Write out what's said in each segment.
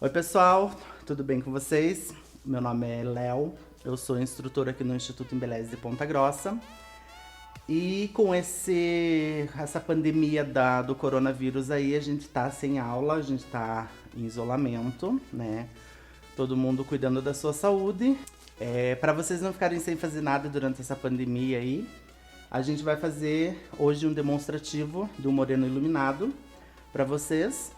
Oi pessoal, tudo bem com vocês? Meu nome é Léo, eu sou instrutor aqui no Instituto Embeleze de Ponta Grossa. E com essa pandemia do coronavírus aí, a gente tá sem aula, a gente tá em isolamento, né? Todo mundo cuidando da sua saúde. Para vocês não ficarem sem fazer nada durante essa pandemia aí, a gente vai fazer hoje um demonstrativo do moreno iluminado para vocês.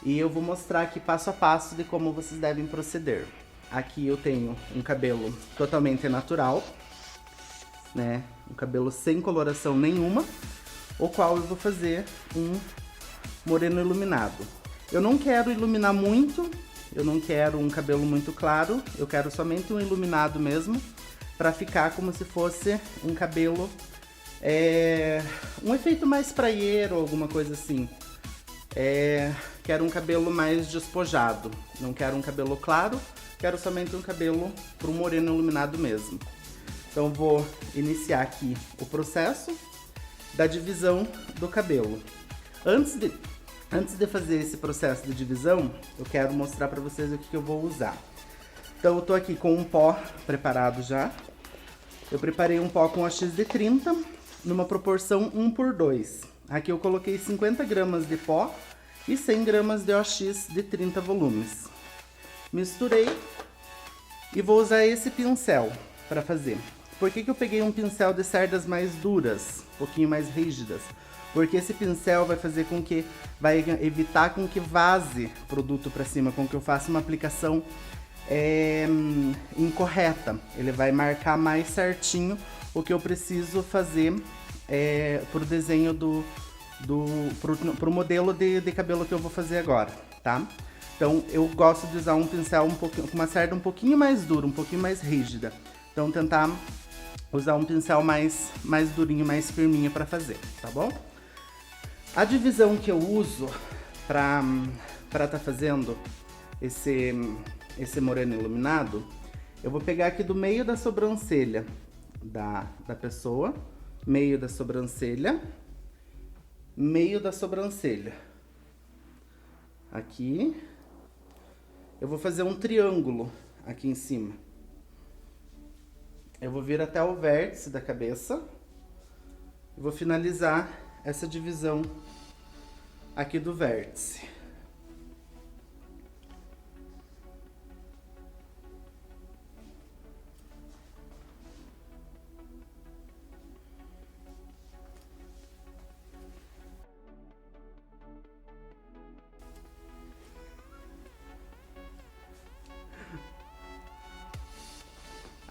E eu vou mostrar aqui passo a passo de como vocês devem proceder. Aqui eu tenho um cabelo totalmente natural, né? Um cabelo sem coloração nenhuma, o qual eu vou fazer um moreno iluminado. Eu não quero iluminar muito, eu não quero um cabelo muito claro, eu quero somente um iluminado mesmo, para ficar como se fosse um cabelo, um efeito mais praieiro, alguma coisa assim. Quero um cabelo mais despojado, não quero um cabelo claro, quero somente um cabelo para um moreno iluminado mesmo. Então vou iniciar aqui o processo da divisão do cabelo. Antes de fazer esse processo de divisão, eu quero mostrar para vocês o que eu vou usar. Então eu tô aqui com um pó preparado já. Eu preparei um pó com OX de 30, numa proporção 1:2. Aqui eu coloquei 50 gramas de pó e 100 gramas de OX de 30 volumes. Misturei e vou usar esse pincel para fazer. Por que eu peguei um pincel de cerdas mais duras, um pouquinho mais rígidas? Porque esse pincel vai evitar com que vaze produto para cima, com que eu faça uma aplicação incorreta. Ele vai marcar mais certinho o que eu preciso fazer pro desenho pro modelo de cabelo que eu vou fazer agora, tá? Então eu gosto de usar um pincel com uma cerda um pouquinho mais dura, um pouquinho mais rígida. Então tentar usar um pincel mais durinho, mais firminho para fazer, tá bom? A divisão que eu uso para tá fazendo esse moreno iluminado, eu vou pegar aqui do meio da sobrancelha da pessoa, meio da sobrancelha, aqui. Eu vou fazer um triângulo aqui em cima. Eu vou vir até o vértice da cabeça e vou finalizar essa divisão aqui do vértice.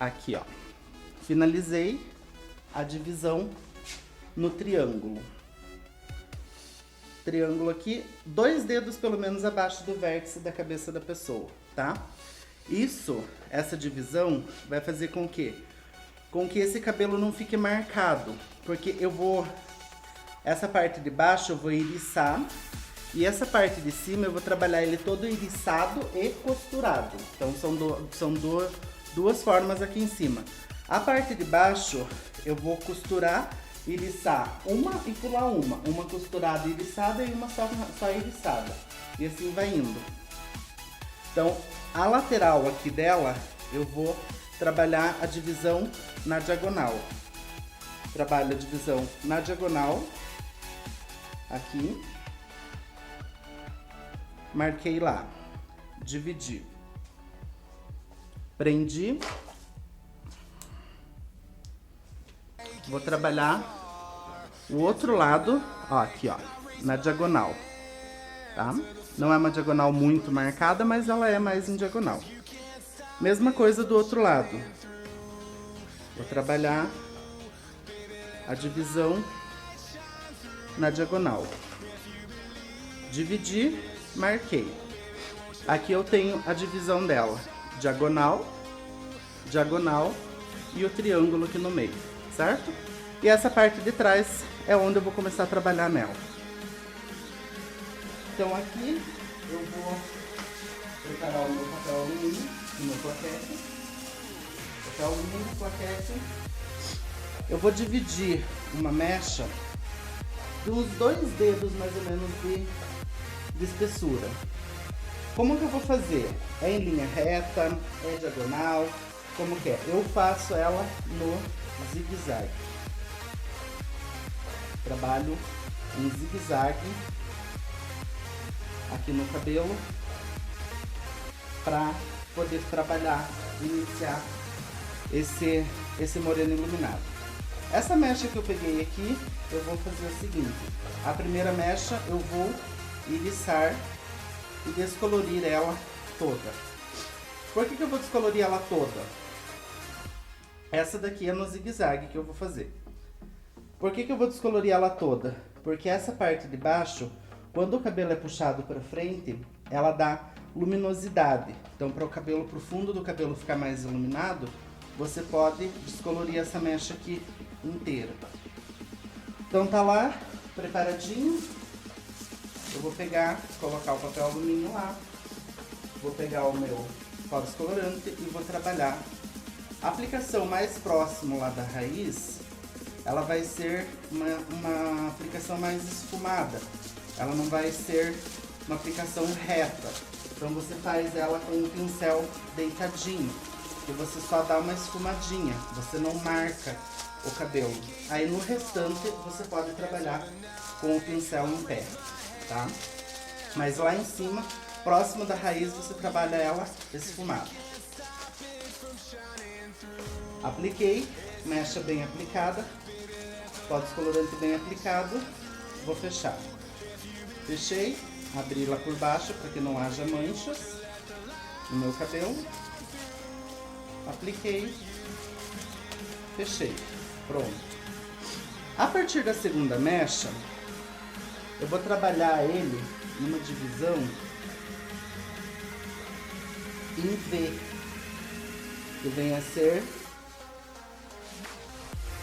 Aqui, ó. Finalizei a divisão no triângulo. Triângulo aqui, 2 dedos pelo menos abaixo do vértice da cabeça da pessoa, tá? Essa divisão vai fazer com que esse cabelo não fique marcado, porque essa parte de baixo eu vou iriçar e essa parte de cima eu vou trabalhar ele todo iriçado e costurado. Então são duas formas aqui em cima. A parte de baixo eu vou costurar, iriçar uma e pular uma costurada e iriçada e uma só iriçada. E assim vai indo. Então a lateral aqui dela eu vou trabalhar a divisão na diagonal. Trabalho a divisão na diagonal, aqui. Marquei lá, dividi. Prendi. Vou trabalhar o outro lado, ó, aqui, ó, na diagonal, tá? Não é uma diagonal muito marcada, mas ela é mais em diagonal. Mesma coisa do outro lado. Vou trabalhar a divisão na diagonal. Dividi, marquei. Aqui eu tenho a divisão dela. Diagonal, diagonal e o triângulo aqui no meio, certo? E essa parte de trás é onde eu vou começar a trabalhar nela. Então aqui eu vou preparar o meu papel alumínio, o meu plaquete. Papel alumínio, plaquete. Eu vou dividir uma mecha de uns 2 dedos mais ou menos de espessura. Como que eu vou fazer? É em linha reta? É diagonal? Como que é? Eu faço ela no zigue-zague. Trabalho em zigue-zague aqui no cabelo para poder trabalhar, iniciar esse moreno iluminado. Essa mecha que eu peguei aqui, eu vou fazer o seguinte: a primeira mecha eu vou iriçar e descolorir ela toda. Por que eu vou descolorir ela toda? Essa daqui é no zigue-zague que eu vou fazer. Por que eu vou descolorir ela toda? Porque essa parte de baixo, quando o cabelo é puxado para frente, ela dá luminosidade. Então, para o cabelo, pro fundo do cabelo ficar mais iluminado, você pode descolorir essa mecha aqui inteira. Então tá lá, preparadinho. Eu vou pegar, colocar o papel alumínio lá. Vou pegar o meu pó descolorante e vou trabalhar. A aplicação mais próxima lá da raiz, ela vai ser uma aplicação mais esfumada. Ela não vai ser uma aplicação reta. Então você faz ela com um pincel deitadinho. E você só dá uma esfumadinha. Você não marca o cabelo. Aí no restante você pode trabalhar com o pincel em pé, tá? Mas lá em cima, próximo da raiz, você trabalha ela esfumada. Apliquei, mecha bem aplicada, pó descolorante bem aplicado, vou fechar. Fechei, abri lá por baixo para que não haja manchas no meu cabelo. Apliquei, fechei, pronto. A partir da segunda mecha, eu vou trabalhar ele numa divisão em V, que vem a ser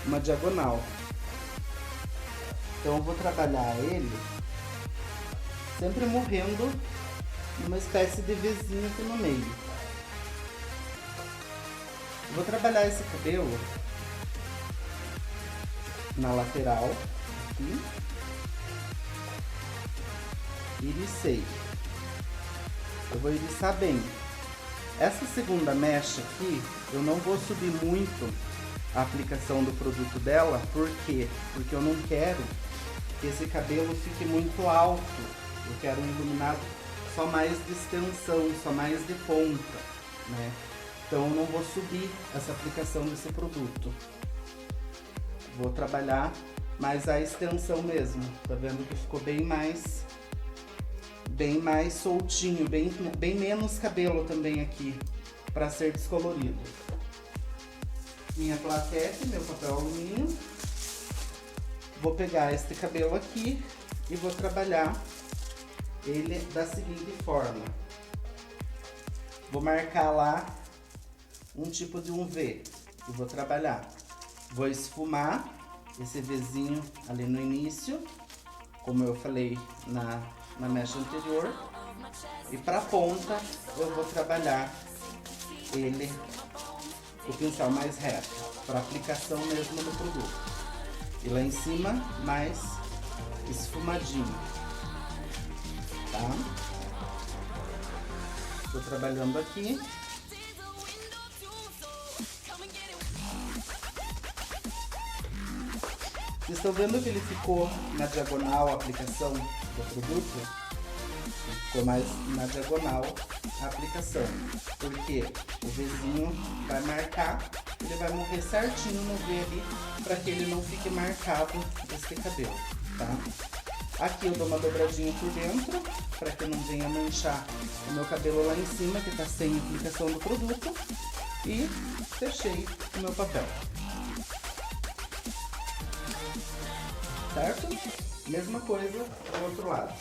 uma diagonal. Então eu vou trabalhar ele sempre morrendo numa espécie de Vzinho aqui no meio. Eu vou trabalhar esse cabelo na lateral aqui. Iricei. Eu vou iriçar bem. Essa segunda mecha aqui, eu não vou subir muito a aplicação do produto dela. Por quê? Porque eu não quero que esse cabelo fique muito alto. Eu quero um iluminado só mais de extensão, só mais de ponta, né? Então eu não vou subir essa aplicação desse produto. Vou trabalhar mais a extensão mesmo. Tá vendo que ficou bem mais soltinho, bem menos cabelo também aqui para ser descolorido. Minha plaquete, meu papel alumínio. Vou pegar este cabelo aqui e vou trabalhar ele da seguinte forma. Vou marcar lá um tipo de um V e vou trabalhar. Vou esfumar esse Vzinho ali no início, como eu falei na mecha anterior. E para a ponta eu vou trabalhar ele, o pincel mais reto, para aplicação mesmo do produto. E lá em cima, mais esfumadinho, tá? Estou trabalhando aqui. Vocês estão vendo que ele ficou na diagonal a aplicação do produto? Ficou mais na diagonal a aplicação. Porque o Vzinho vai marcar, ele vai morrer certinho no V ali, para que ele não fique marcado esse cabelo, tá? Aqui eu dou uma dobradinha por dentro, para que não venha manchar o meu cabelo lá em cima, que tá sem aplicação do produto. E fechei o meu papel. Certo? Mesma coisa do outro lado.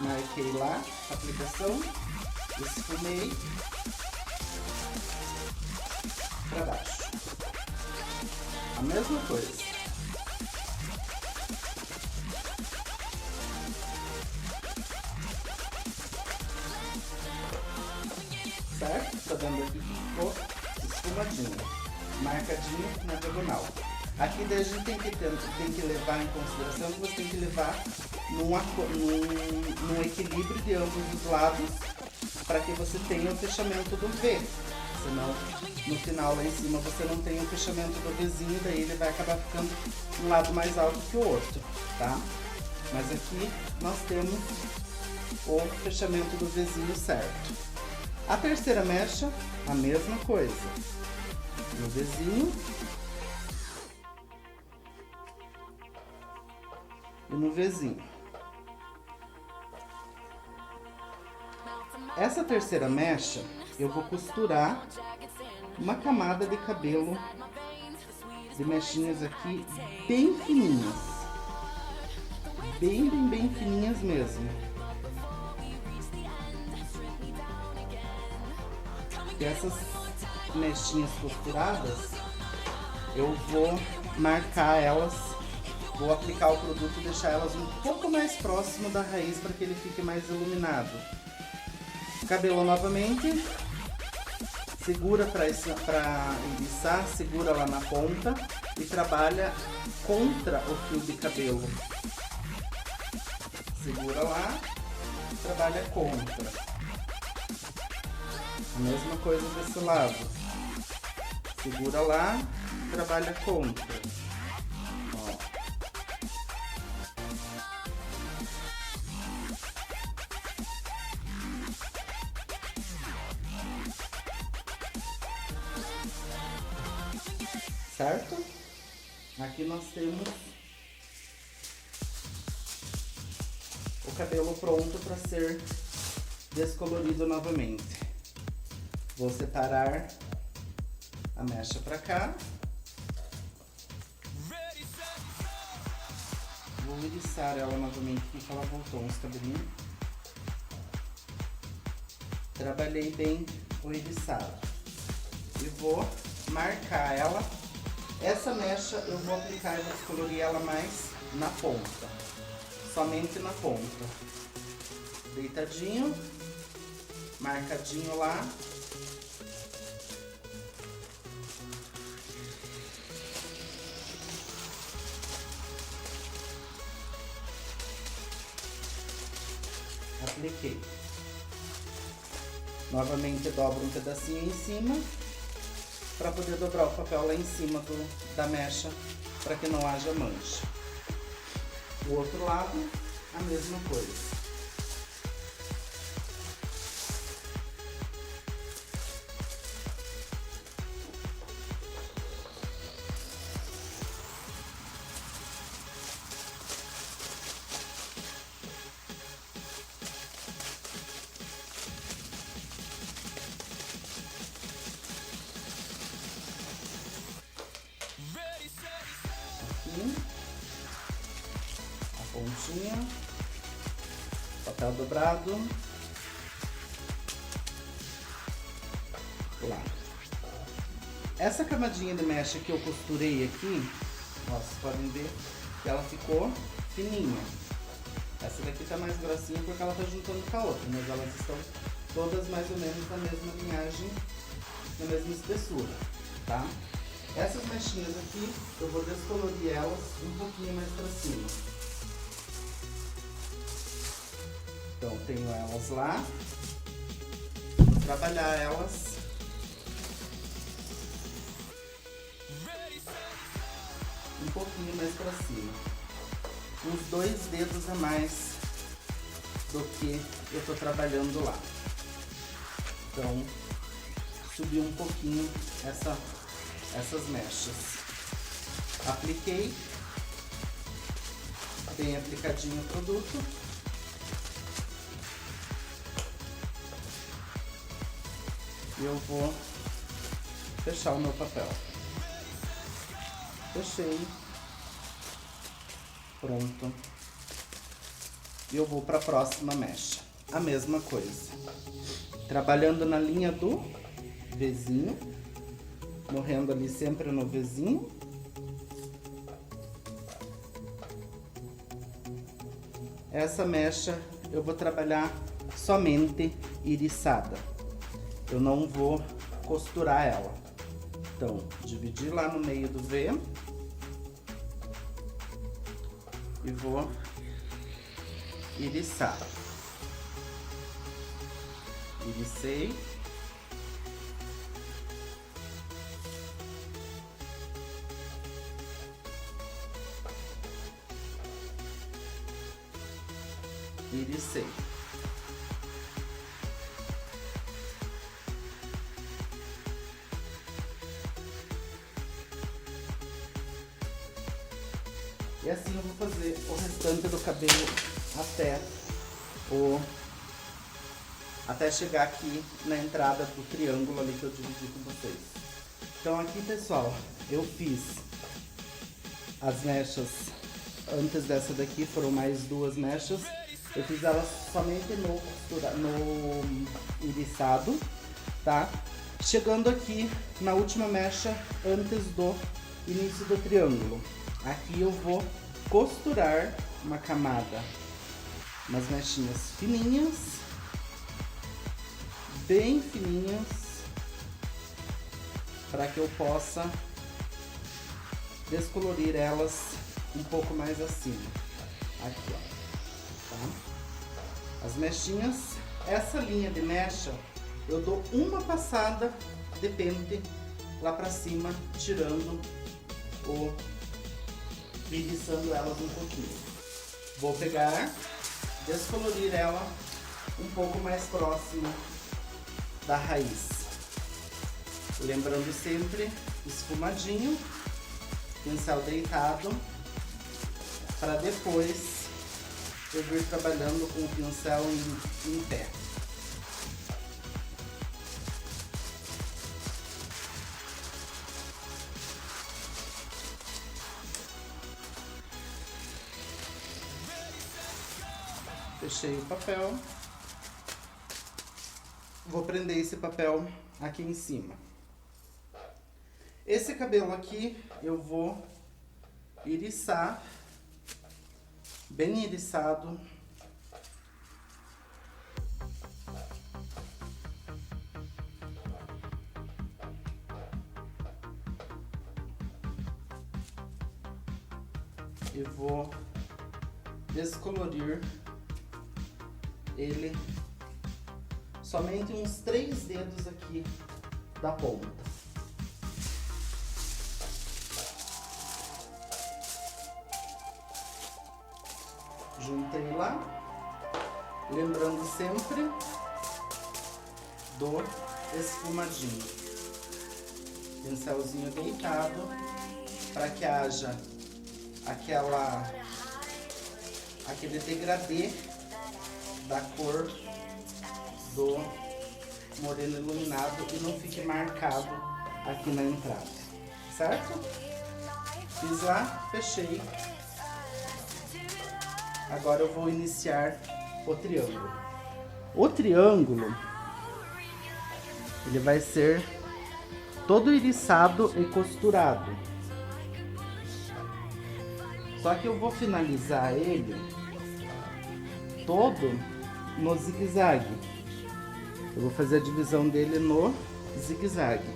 Marquei lá a aplicação, esfumei para baixo. A mesma coisa. tá vendo aqui que ficou esfumadinho, marcadinho na diagonal. Aqui daí a gente tem que levar em consideração que você tem que levar num equilíbrio de ambos os lados para que você tenha o fechamento do V. Senão, no final lá em cima você não tem o fechamento do Vzinho, daí ele vai acabar ficando um lado mais alto que o outro, tá? Mas aqui nós temos o fechamento do Vzinho certo. A terceira mecha, a mesma coisa. No Vzinho e no Vzinho. Essa terceira mecha, eu vou costurar uma camada de cabelo de mechinhas aqui bem fininhas. Bem fininhas mesmo. E essas mechinhas costuradas, eu vou marcar elas, vou aplicar o produto e deixar elas um pouco mais próximo da raiz para que ele fique mais iluminado. Cabelo novamente, segura para iriçar, segura lá na ponta e trabalha contra o fio de cabelo. Segura lá, trabalha contra. A mesma coisa desse lado. Segura lá, trabalha contra. Ó. Certo? Aqui nós temos o cabelo pronto para ser descolorido novamente. Vou separar a mecha para cá. Vou iriçar ela novamente porque ela voltou uns cabelinhos. Trabalhei bem o iriçado. E vou marcar ela. Essa mecha eu vou aplicar e vou descolorir ela mais na ponta. Somente na ponta. Deitadinho. Marcadinho lá. Apliquei. Novamente dobro um pedacinho em cima para poder dobrar o papel lá em cima da mecha para que não haja mancha. O outro lado, a mesma coisa. A pontinha, papel dobrado, lá. Essa camadinha de mecha que eu costurei aqui, ó, vocês podem ver que ela ficou fininha. Essa daqui tá mais grossinha porque ela tá juntando com a outra, mas elas estão todas mais ou menos na mesma linhagem, na mesma espessura, tá? Essas mechinhas aqui, eu vou descolorir elas um pouquinho mais pra cima. Então, tenho elas lá. Vou trabalhar elas. Um pouquinho mais pra cima. Uns 2 dedos a mais do que eu tô trabalhando lá. Então, subir um pouquinho essas mechas. Apliquei, bem aplicadinho o produto. E eu vou fechar o meu papel. Fechei. Pronto. E eu vou para a próxima mecha. A mesma coisa. Trabalhando na linha do Vzinho. Morrendo ali sempre no Vzinho. Essa mecha eu vou trabalhar somente iriçada. eu não vou costurar ela. Então, dividir lá no meio do V e vou iriçar. Iricei. Iricei. E assim eu vou fazer o restante do cabelo até chegar aqui na entrada do triângulo ali que eu dividi com vocês. Então aqui, pessoal, eu fiz as mechas antes dessa daqui, foram mais 2 mechas. Eu fiz elas somente no iriçado, tá? Chegando aqui na última mecha antes do início do triângulo. Aqui eu vou costurar uma camada, umas mechinhas fininhas, bem fininhas, para que eu possa descolorir elas um pouco mais acima. Aqui, ó, tá? As mechinhas, essa linha de mecha, eu dou uma passada de pente lá pra cima, tirando iriçando elas um pouquinho. Vou pegar, descolorir ela um pouco mais próxima da raiz. Lembrando sempre, esfumadinho, pincel deitado, para depois eu vir trabalhando com o pincel em pé. Fechei o papel. Vou prender esse papel aqui em cima. Esse cabelo aqui eu vou iriçar, bem iriçado. E vou descolorir ele somente uns 3 dedos aqui da ponta. Juntei lá, lembrando sempre do esfumadinho. Pincelzinho deitado para que haja aquele degradê da cor do moreno iluminado e não fique marcado aqui na entrada, certo? Fiz lá, fechei. Agora eu vou iniciar o triângulo. O triângulo, ele vai ser todo iriçado e costurado. Só que eu vou finalizar ele todo no zigue-zague. Eu vou fazer a divisão dele no zigue-zague.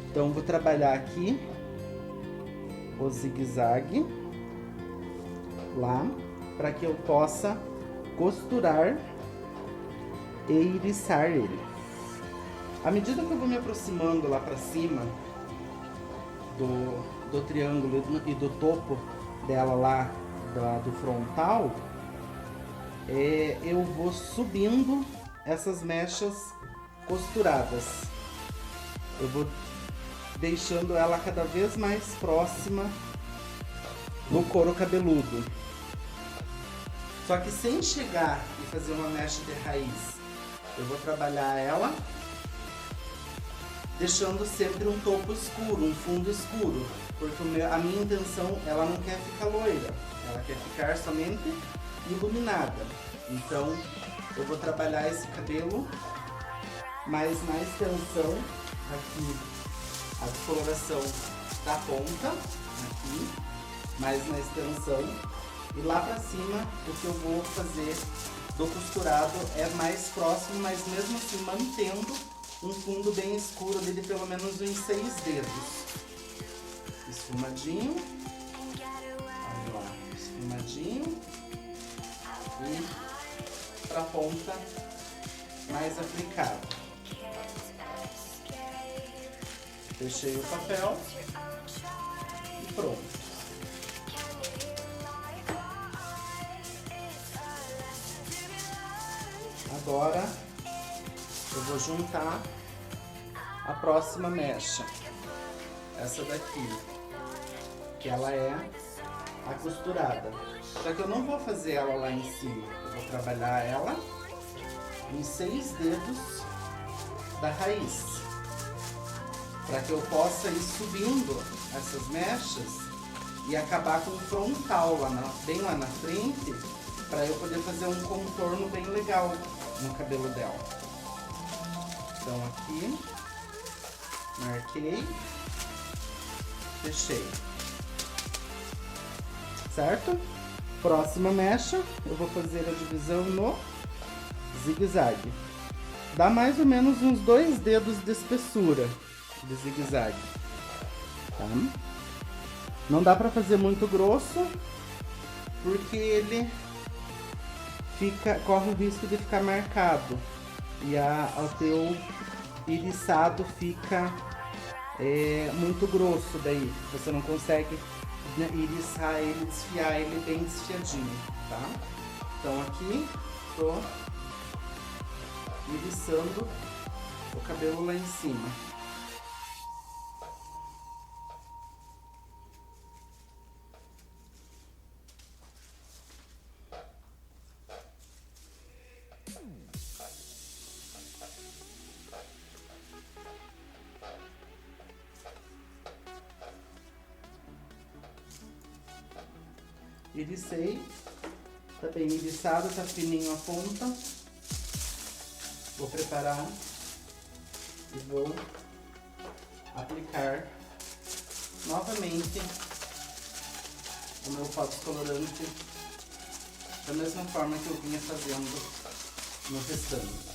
Então vou trabalhar aqui o zigue-zague lá, para que eu possa costurar e iriçar ele. À medida que eu vou me aproximando lá para cima do triângulo e do topo dela lá, do frontal, eu vou subindo essas mechas costuradas. Eu vou deixando ela cada vez mais próxima do couro cabeludo. Só que sem chegar e fazer uma mecha de raiz, eu vou trabalhar ela deixando sempre um topo escuro, um fundo escuro, porque a minha intenção, ela não quer ficar loira, ela quer ficar somente iluminada. Então eu vou trabalhar esse cabelo mais na extensão aqui, a descoloração da ponta aqui, mais na extensão, e lá pra cima o que eu vou fazer do costurado é mais próximo, mas mesmo assim mantendo um fundo bem escuro ali de pelo menos uns 6 dedos. Esfumadinho. Olha lá, esfumadinho. E pra ponta mais aplicada. Fechei o papel e pronto. Agora eu vou juntar a próxima mecha, essa daqui, que ela é a costurada. Só que eu não vou fazer ela lá em cima, eu vou trabalhar ela em 6 dedos da raiz, para que eu possa ir subindo essas mechas e acabar com o frontal bem lá na frente, para eu poder fazer um contorno bem legal no cabelo dela. Então aqui, marquei, fechei. Certo? Próxima mecha, eu vou fazer a divisão no zigue-zague. Dá mais ou menos uns 2 dedos de espessura de zigue-zague. Tá? Não dá pra fazer muito grosso, porque ele corre o risco de ficar marcado. E o teu iriçado fica muito grosso daí. Você não consegue iriçar ele, desfiar ele bem desfiadinho, tá? Então aqui tô iriçando o cabelo lá em cima. Iricei, tá bem iriçado, tá fininho a ponta. Vou preparar e vou aplicar novamente o meu pó descolorante da mesma forma que eu vinha fazendo no restante.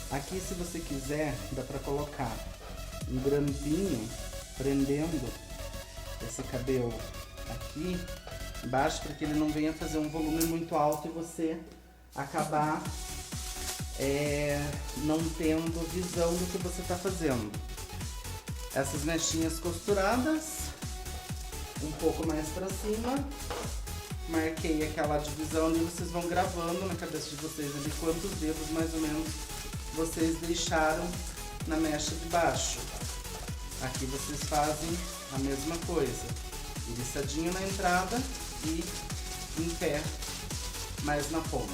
Aqui, se você quiser, dá pra colocar um grampinho prendendo esse cabelo aqui embaixo, para que ele não venha fazer um volume muito alto e você acabar não tendo visão do que você tá fazendo. Essas mechinhas costuradas, um pouco mais pra cima, marquei aquela divisão e vocês vão gravando na cabeça de vocês ali quantos dedos mais ou menos vocês deixaram na mecha de baixo. Aqui vocês fazem a mesma coisa, iriçadinho na entrada e em pé mais na ponta.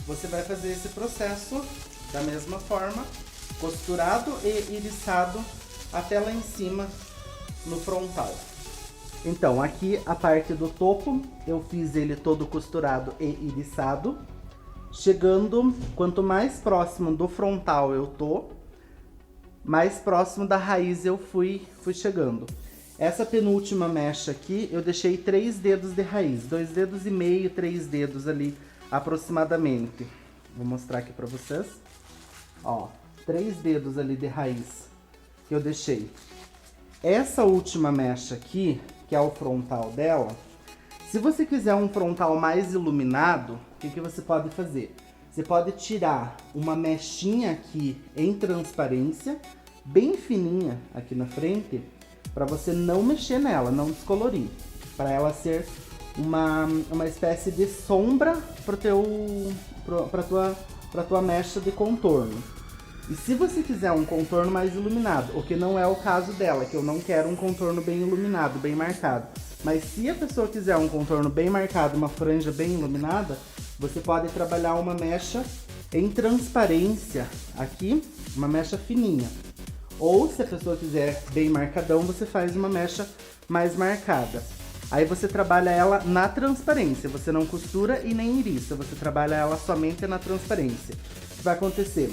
Você vai fazer esse processo da mesma forma, costurado e iriçado até lá em cima no frontal. Então aqui a parte do topo eu fiz ele todo costurado e iriçado. Chegando, quanto mais próximo do frontal eu tô, mais próximo da raiz eu fui chegando. Essa penúltima mecha aqui, eu deixei 3 dedos de raiz, 2 dedos e meio, 3 dedos ali aproximadamente. Vou mostrar aqui pra vocês. Ó, 3 dedos ali de raiz que eu deixei. Essa última mecha aqui, que é o frontal dela, se você quiser um frontal mais iluminado, o que você pode fazer? Você pode tirar uma mechinha aqui em transparência, bem fininha aqui na frente, para você não mexer nela, não descolorir. Para ela ser uma espécie de sombra para tua mecha de contorno. E se você quiser um contorno mais iluminado, o que não é o caso dela, que eu não quero um contorno bem iluminado, bem marcado. Mas se a pessoa quiser um contorno bem marcado, uma franja bem iluminada, você pode trabalhar uma mecha em transparência aqui, uma mecha fininha. Ou se a pessoa quiser bem marcadão, você faz uma mecha mais marcada. Aí você trabalha ela na transparência, você não costura e nem iriça, você trabalha ela somente na transparência. O que vai acontecer?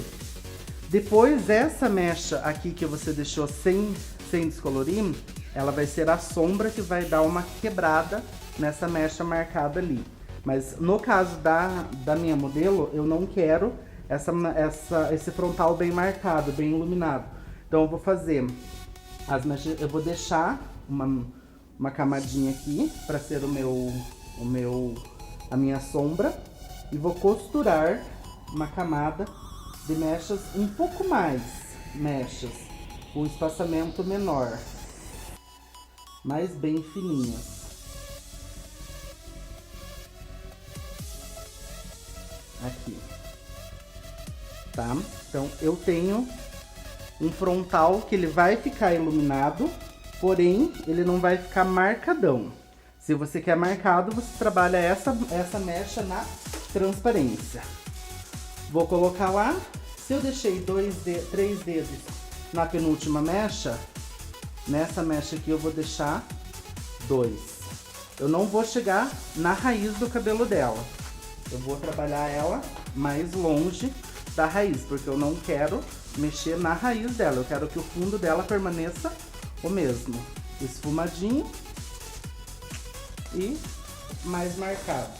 Depois essa mecha aqui que você deixou sem descolorir, ela vai ser a sombra que vai dar uma quebrada nessa mecha marcada ali. Mas no caso da minha modelo, eu não quero esse frontal bem marcado, bem iluminado. Então eu vou fazer as mechas, eu vou deixar uma camadinha aqui para ser a minha sombra e vou costurar uma camada de mechas um pouco mais mechas, com espaçamento menor, mais bem fininhas. Aqui, tá? Então eu tenho um frontal que ele vai ficar iluminado, porém ele não vai ficar marcadão. Se você quer marcado, você trabalha essa mecha na transparência. Vou colocar lá. Se eu deixei 3 dedos na penúltima mecha, nessa mecha aqui eu vou deixar 2. Eu não vou chegar na raiz do cabelo dela. Eu vou trabalhar ela mais longe da raiz, porque eu não quero mexer na raiz dela. Eu quero que o fundo dela permaneça o mesmo, esfumadinho e mais marcado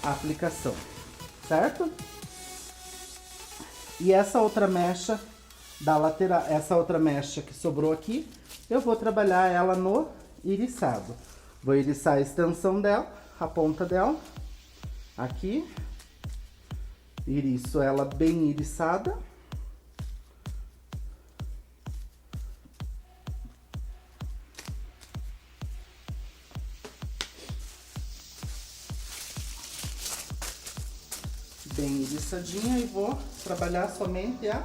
a aplicação, certo? E essa outra mecha da lateral, essa outra mecha que sobrou aqui, eu vou trabalhar ela no iriçado. Vou iriçar a extensão dela, a ponta dela, aqui. Iriço ela bem iriçada. Bem iriçadinha e vou trabalhar somente a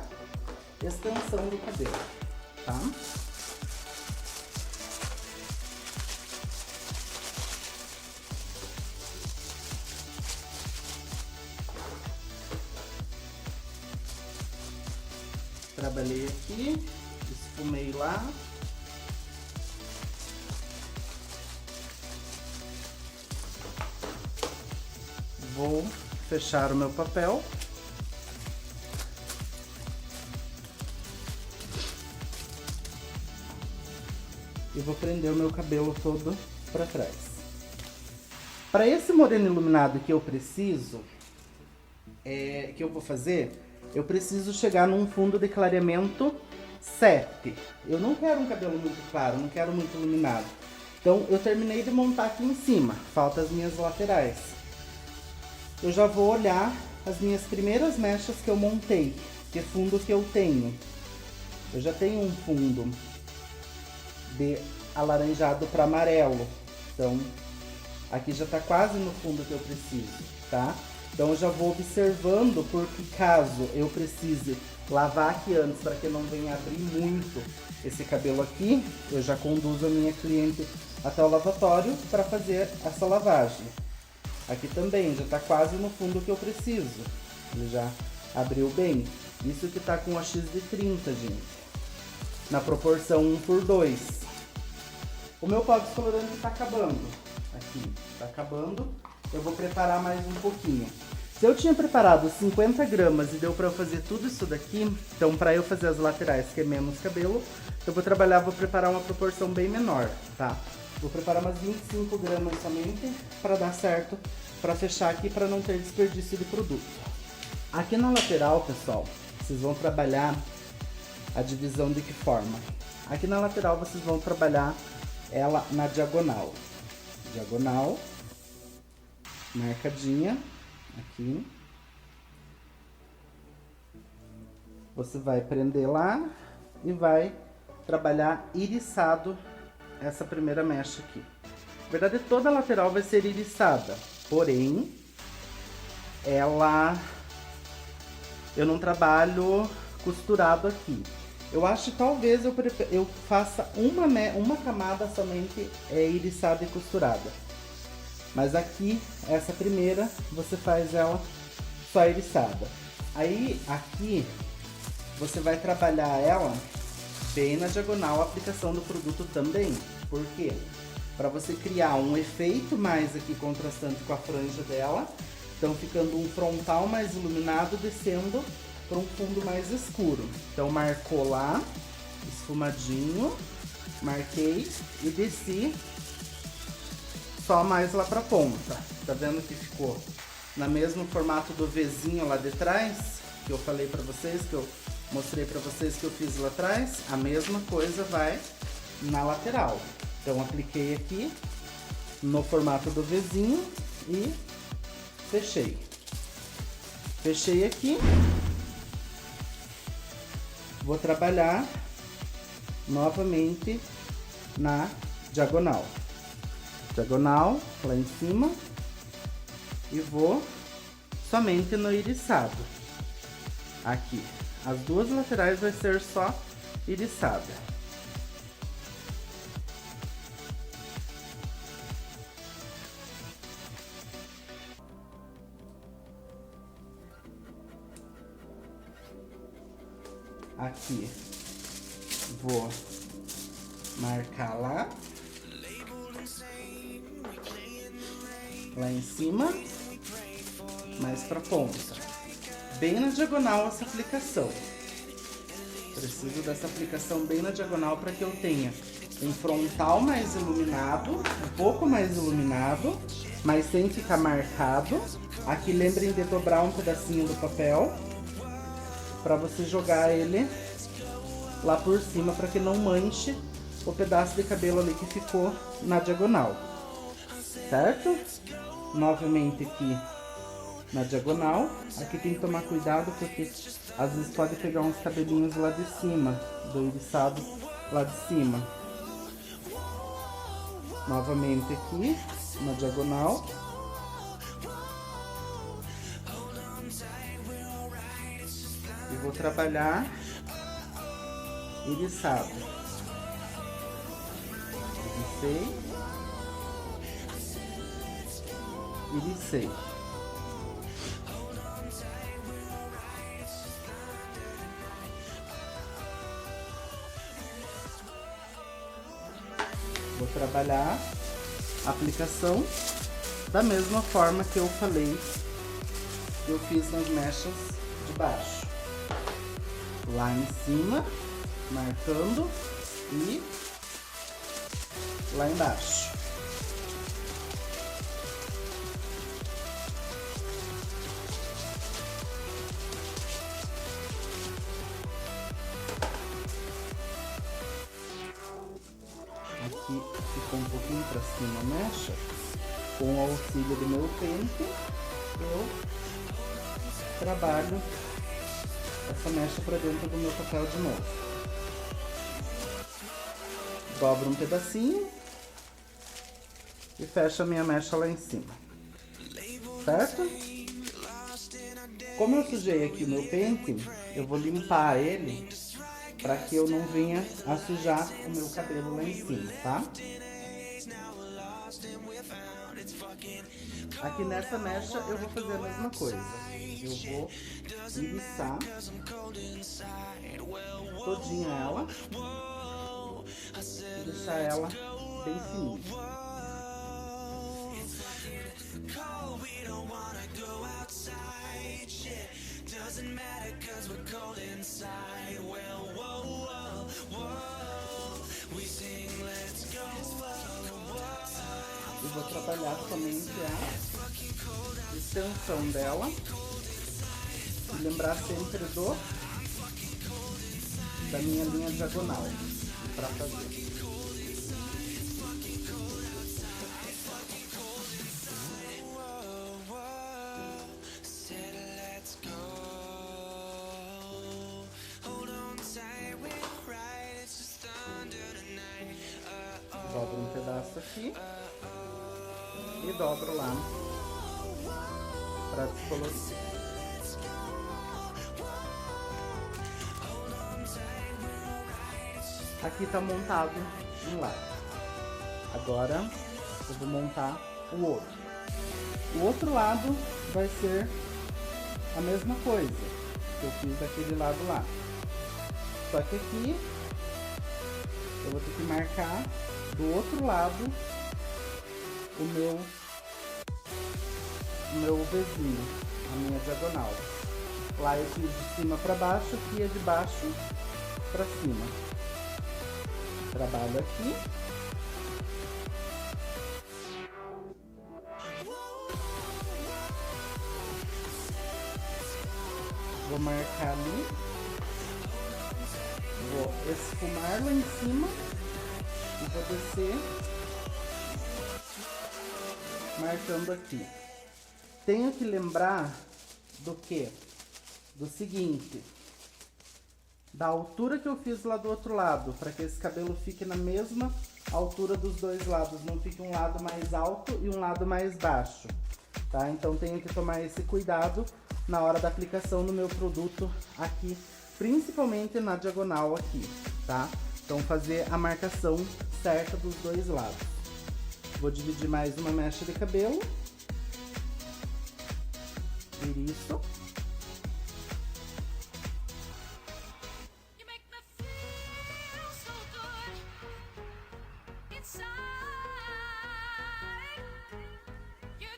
extensão do cabelo, tá? Trabalhei aqui, esfumei lá. Vou fechar o meu papel. E vou prender o meu cabelo todo para trás. Para esse moreno iluminado que eu preciso, que eu vou fazer, eu preciso chegar num fundo de clareamento 7. Eu não quero um cabelo muito claro, não quero muito iluminado. Então eu terminei de montar aqui em cima, faltam as minhas laterais. Eu já vou olhar as minhas primeiras mechas que eu montei, que fundo que eu tenho. Eu já tenho um fundo de alaranjado para amarelo, então aqui já tá quase no fundo que eu preciso, tá? Então eu já vou observando, porque caso eu precise lavar aqui antes para que não venha abrir muito esse cabelo aqui, eu já conduzo a minha cliente até o lavatório para fazer essa lavagem. Aqui também já tá quase no fundo que eu preciso, ele já abriu bem. Isso que tá com a X de 30, gente, na proporção 1:2. O meu pó descolorante tá acabando, aqui, tá acabando. Eu vou preparar mais um pouquinho. Se eu tinha preparado 50 gramas e deu pra eu fazer tudo isso daqui, então pra eu fazer as laterais, que é menos cabelo, eu vou preparar uma proporção bem menor, tá? Vou preparar umas 25 gramas somente pra dar certo, pra fechar aqui, pra não ter desperdício de produto. Aqui na lateral, pessoal, vocês vão trabalhar a divisão de que forma? Aqui na lateral vocês vão trabalhar ela na diagonal. Diagonal, marcadinha, aqui. Você vai prender lá e vai trabalhar iriçado essa primeira mecha aqui. Na verdade, toda a lateral vai ser iriçada, porém, eu não trabalho costurado aqui. Eu acho que talvez eu faça uma camada somente iriçada e costurada. Mas aqui, essa primeira, você faz ela só iriçada. Aí, aqui, você vai trabalhar ela bem na diagonal, a aplicação do produto também. Por quê? para você criar um efeito mais aqui contrastante com a franja dela. Então ficando um frontal mais iluminado descendo para um fundo mais escuro. Então marcou lá, esfumadinho, marquei e desci só mais lá pra ponta. Tá vendo que ficou no mesmo formato do Vzinho lá de trás, que eu falei pra vocês, que eu mostrei pra vocês que eu fiz lá atrás? A mesma coisa vai na lateral. Então apliquei aqui no formato do Vzinho e fechei. Fechei aqui. Vou trabalhar novamente na diagonal. Diagonal lá em cima e vou somente no iriçado. Aqui, as duas laterais vai ser só iriçada. Aqui vou marcar lá em cima, mais pra ponta, bem na diagonal essa aplicação. Preciso dessa aplicação bem na diagonal para que eu tenha um frontal mais iluminado, um pouco mais iluminado, mas sem ficar marcado. Aqui lembrem de dobrar um pedacinho do papel para você jogar ele lá por cima para que não manche o pedaço de cabelo ali que ficou na diagonal, certo? Novamente aqui na diagonal. Aqui tem que tomar cuidado porque às vezes pode pegar uns cabelinhos lá de cima, do iriçado lá de cima. Novamente aqui na diagonal. E vou trabalhar iriçado. Iricei. Vou trabalhar a aplicação da mesma forma que eu falei que eu fiz nas mechas de baixo. Lá em cima, marcando, e lá embaixo. Aqui ficou um pouquinho para cima a mecha. Com o auxílio do meu pente, eu trabalho essa mecha para dentro do meu papel de novo. Dobro um pedacinho e fecho a minha mecha lá em cima, certo? Como eu sujei aqui o meu pente, eu vou limpar ele para que eu não venha a sujar o meu cabelo lá em cima, tá? Aqui nessa mecha eu vou fazer a mesma coisa. Eu vou iriçar todinha ela e deixar ela bem fininha. E vou trabalhar somente a extensão dela. E lembrar sempre da minha linha diagonal para fazer. Dobro um pedaço aqui e dobro lá para descolorir. Aqui tá montado um lado. Agora eu vou montar o outro. O outro lado vai ser a mesma coisa que eu fiz daquele lado lá. Só que aqui eu vou ter que marcar do outro lado o meu Vzinho, a minha diagonal. Lá eu fiz de cima para baixo, aqui é de baixo para cima. Trabalho aqui. Vou marcar ali. Vou esfumar lá em cima e vou descer marcando aqui. Tenho que lembrar do quê? Do seguinte, da altura que eu fiz lá do outro lado, para que esse cabelo fique na mesma altura dos dois lados, não fique um lado mais alto e um lado mais baixo, tá? Então tenho que tomar esse cuidado na hora da aplicação do meu produto aqui, principalmente na diagonal aqui, tá? Então fazer a marcação certa dos dois lados. Vou dividir mais uma mecha de cabelo. Isso.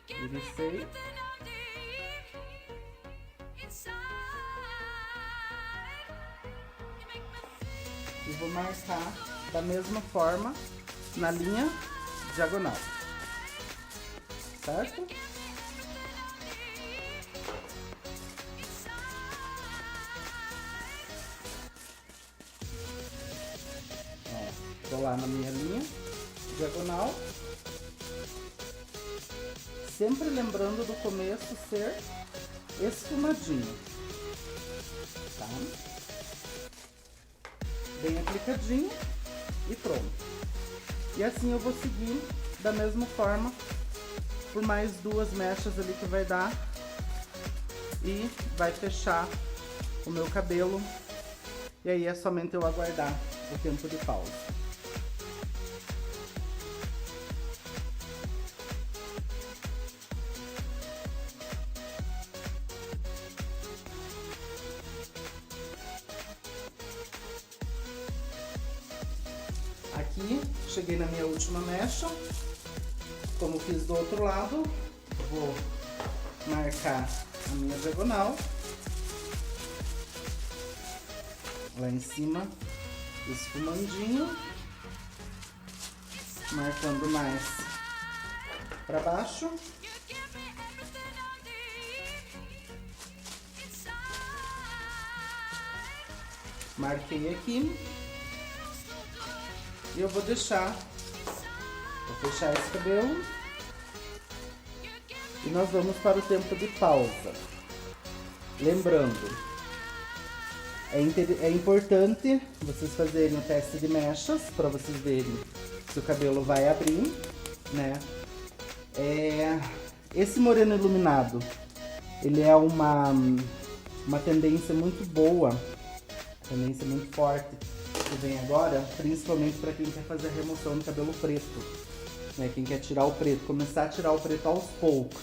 Iricei. E vou marcar da mesma forma na linha diagonal, certo? Ó, vou lá na minha linha diagonal, sempre lembrando do começo ser esfumadinho, tá? Bem aplicadinho e pronto. E assim eu vou seguir da mesma forma por mais duas mechas ali que vai dar e vai fechar o meu cabelo. E aí é somente eu aguardar o tempo de pausa. Aqui, cheguei na minha última mecha, como fiz do outro lado, vou marcar a minha diagonal, lá em cima, esfumandinho, marcando mais para baixo, marquei aqui. E eu vou fechar esse cabelo e nós vamos para o tempo de pausa. Lembrando, é importante vocês fazerem o teste de mechas para vocês verem se o cabelo vai abrir, né? Esse moreno iluminado, ele é uma tendência muito boa, tendência muito forte que vem agora, principalmente para quem quer fazer a remoção do cabelo preto, né? Quem quer tirar o preto, começar a tirar o preto aos poucos.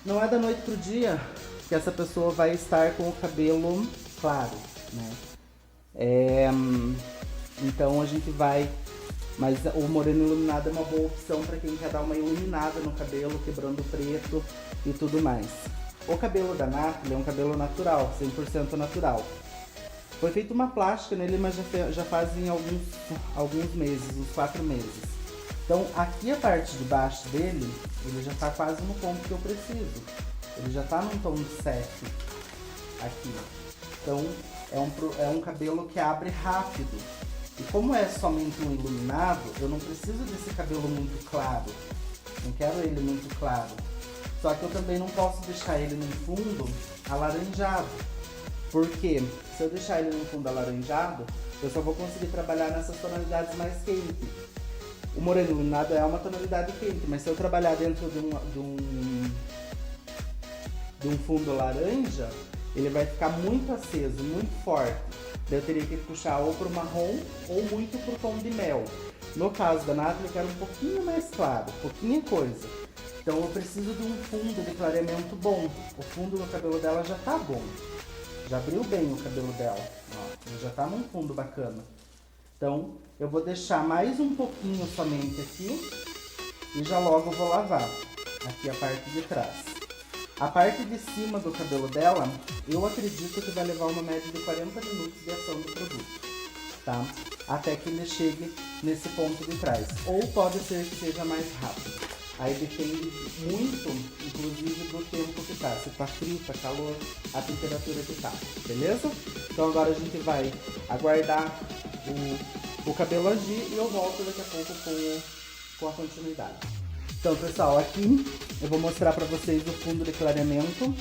Não é da noite pro dia que essa pessoa vai estar com o cabelo claro, né? Então a gente vai... Mas o moreno iluminado é uma boa opção para quem quer dar uma iluminada no cabelo, quebrando o preto e tudo mais. O cabelo da Nathalie é um cabelo natural, 100% natural. Foi feita uma plástica nele, mas já fazem alguns meses, uns 4 meses. Então aqui a parte de baixo dele, ele já tá quase no ponto que eu preciso. Ele já tá num tom de 7 aqui. Então é um cabelo que abre rápido. E como é somente um iluminado, eu não preciso desse cabelo muito claro. Não quero ele muito claro. Só que eu também não posso deixar ele num fundo alaranjado. Porque se eu deixar ele num fundo alaranjado, eu só vou conseguir trabalhar nessas tonalidades mais quentes. O moreno iluminado é uma tonalidade quente, mas se eu trabalhar dentro de um fundo laranja, ele vai ficar muito aceso, muito forte. Daí eu teria que puxar ou pro marrom ou muito pro tom de mel. No caso da Nathalie, eu quero um pouquinho mais claro, pouquinha coisa. Então eu preciso de um fundo de clareamento bom. O fundo no cabelo dela já tá bom. Já abriu bem o cabelo dela. Ó, já tá num fundo bacana. Então eu vou deixar mais um pouquinho somente aqui. e já logo vou lavar aqui a parte de trás. A parte de cima do cabelo dela, eu acredito que vai levar uma média de 40 minutos de ação do produto, tá? Até que ele chegue nesse ponto de trás. Ou pode ser que seja mais rápido. Aí depende muito, inclusive, do tempo que tá. Se tá frio, tá calor, a temperatura que tá, beleza? Então agora a gente vai aguardar o cabelo agir e eu volto daqui a pouco com a continuidade. Então, pessoal, aqui eu vou mostrar pra vocês o fundo de clareamento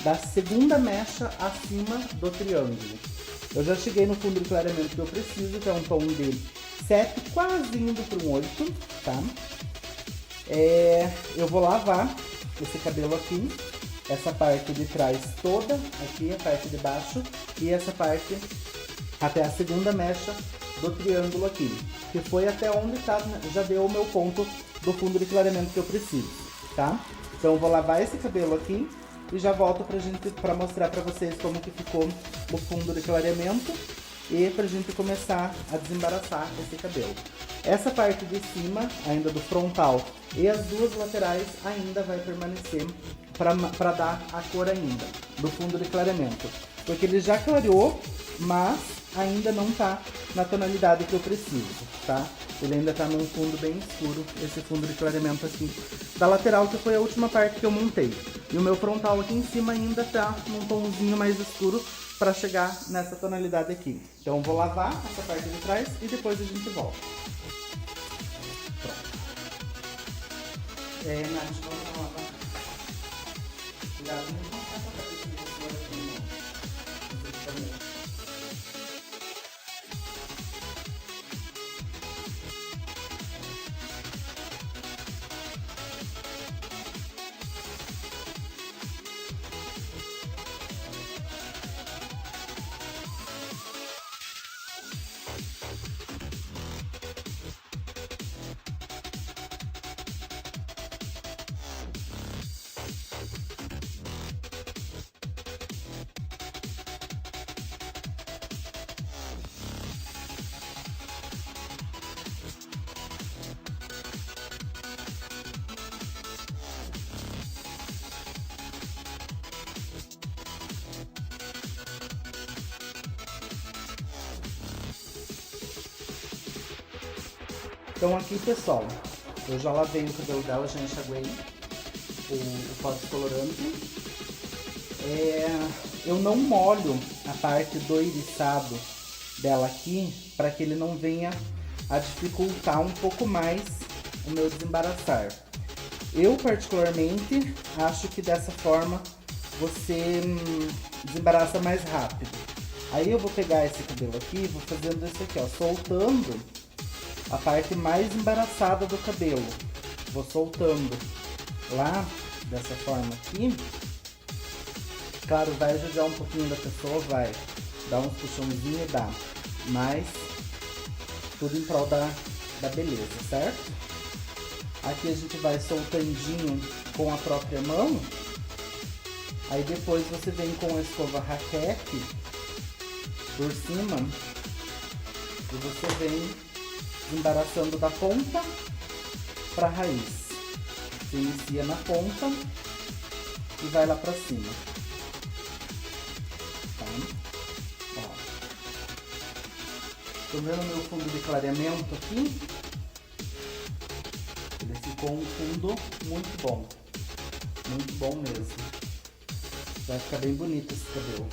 da segunda mecha acima do triângulo. Eu já cheguei no fundo de clareamento que eu preciso, que é um tom de 7, quase indo para um 8, tá? Eu vou lavar esse cabelo aqui, essa parte de trás toda, aqui a parte de baixo, e essa parte até a segunda mecha do triângulo aqui, que foi até onde tá, já deu o meu ponto do fundo de clareamento que eu preciso, tá? Então eu vou lavar esse cabelo aqui e já volto pra mostrar pra vocês como que ficou o fundo de clareamento e pra gente começar a desembaraçar esse cabelo. Essa parte de cima, ainda do frontal, e as duas laterais ainda vai permanecer pra dar a cor ainda do fundo de clareamento. Porque ele já clareou, mas ainda não tá na tonalidade que eu preciso, tá? Ele ainda tá num fundo bem escuro, esse fundo de clareamento aqui da lateral, que foi a última parte que eu montei. E o meu frontal aqui em cima ainda tá num tomzinho mais escuro para chegar nessa tonalidade aqui. Então eu vou lavar essa parte de trás e depois a gente volta. Pronto. Nath, vamos lavar. Cuidado, não tá com a cabeça de você aqui, não. Então aqui, pessoal, eu já lavei o cabelo dela, já enxaguei o pó descolorante. Eu não molho a parte do iriçado dela aqui, para que ele não venha a dificultar um pouco mais o meu desembaraçar. Eu, particularmente, acho que dessa forma você desembaraça mais rápido. Aí eu vou pegar esse cabelo aqui e vou fazendo isso aqui, ó, soltando a parte mais embaraçada do cabelo. Vou soltando lá, dessa forma aqui. Claro, vai ajudar um pouquinho da pessoa, vai dar um puxãozinho, dá. Mas tudo em prol da beleza, certo? Aqui a gente vai soltandinho com a própria mão. Aí depois você vem com a escova raquete por cima e você vem embaraçando da ponta para a raiz. Você inicia na ponta e vai lá para cima. Tá? Ó. Tô vendo meu fundo de clareamento aqui. Ele ficou um fundo muito bom. Muito bom mesmo. Vai ficar bem bonito esse cabelo.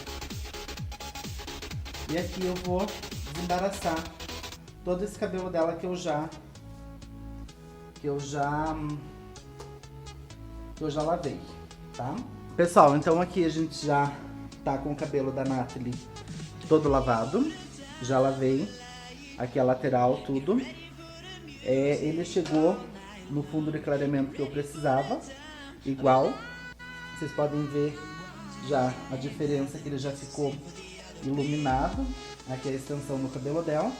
E aqui eu vou desembaraçar todo esse cabelo dela que eu já lavei, tá? Pessoal, então aqui a gente já tá com o cabelo da Nathalie todo lavado. Já lavei aqui a lateral, tudo. Ele chegou no fundo de clareamento que eu precisava, igual. Vocês podem ver já a diferença, que ele já ficou iluminado. Aqui é a extensão no cabelo dela.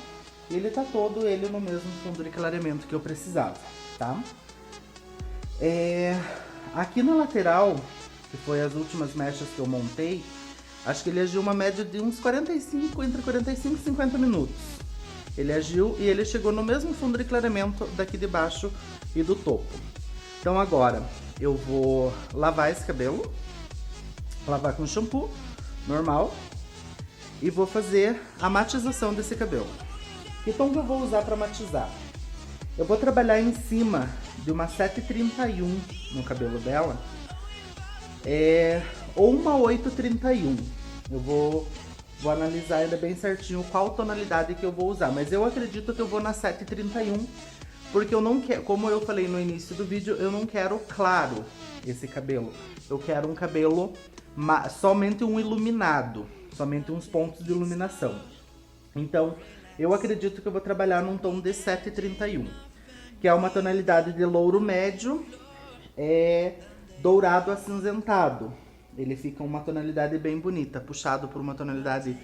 E ele tá todo ele no mesmo fundo de clareamento que eu precisava, tá? Aqui na lateral, que foi as últimas mechas que eu montei, acho que ele agiu uma média de uns 45, entre 45 e 50 minutos. ele agiu e ele chegou no mesmo fundo de clareamento daqui de baixo e do topo. Então agora eu vou lavar esse cabelo, lavar com shampoo normal e vou fazer a matização desse cabelo. Que tom que eu vou usar para matizar? Eu vou trabalhar em cima de uma 731 no cabelo dela, ou uma 831. Eu vou analisar ainda bem certinho qual tonalidade que eu vou usar, mas eu acredito que eu vou na 731, porque eu não quero, como eu falei no início do vídeo, eu não quero claro esse cabelo. Eu quero um cabelo somente um iluminado, somente uns pontos de iluminação. Então, eu acredito que eu vou trabalhar num tom de 731, que é uma tonalidade de louro médio, dourado acinzentado. Ele fica uma tonalidade bem bonita, puxado por uma tonalidade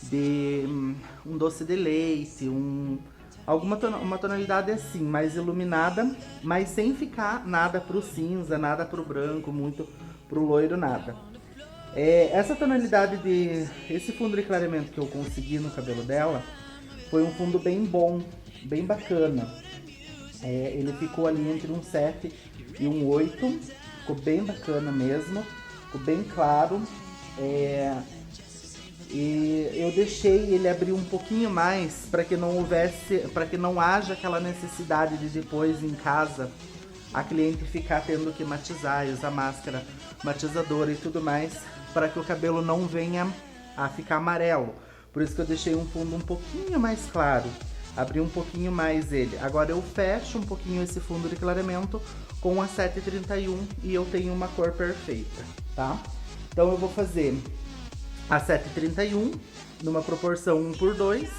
de um doce de leite, uma tonalidade assim, mais iluminada, mas sem ficar nada pro cinza, nada pro branco, muito pro loiro, nada. Essa tonalidade esse fundo de clareamento que eu consegui no cabelo dela, foi um fundo bem bom, bem bacana. Ele ficou ali entre um 7 e um 8, ficou bem bacana mesmo, ficou bem claro. E eu deixei ele abrir um pouquinho mais para que não haja aquela necessidade de depois em casa a cliente ficar tendo que matizar e usar máscara matizadora e tudo mais, para que o cabelo não venha a ficar amarelo. Por isso que eu deixei um fundo um pouquinho mais claro, abri um pouquinho mais ele. Agora eu fecho um pouquinho esse fundo de clareamento com a 731 e eu tenho uma cor perfeita, tá? Então eu vou fazer a 731 numa proporção 1:2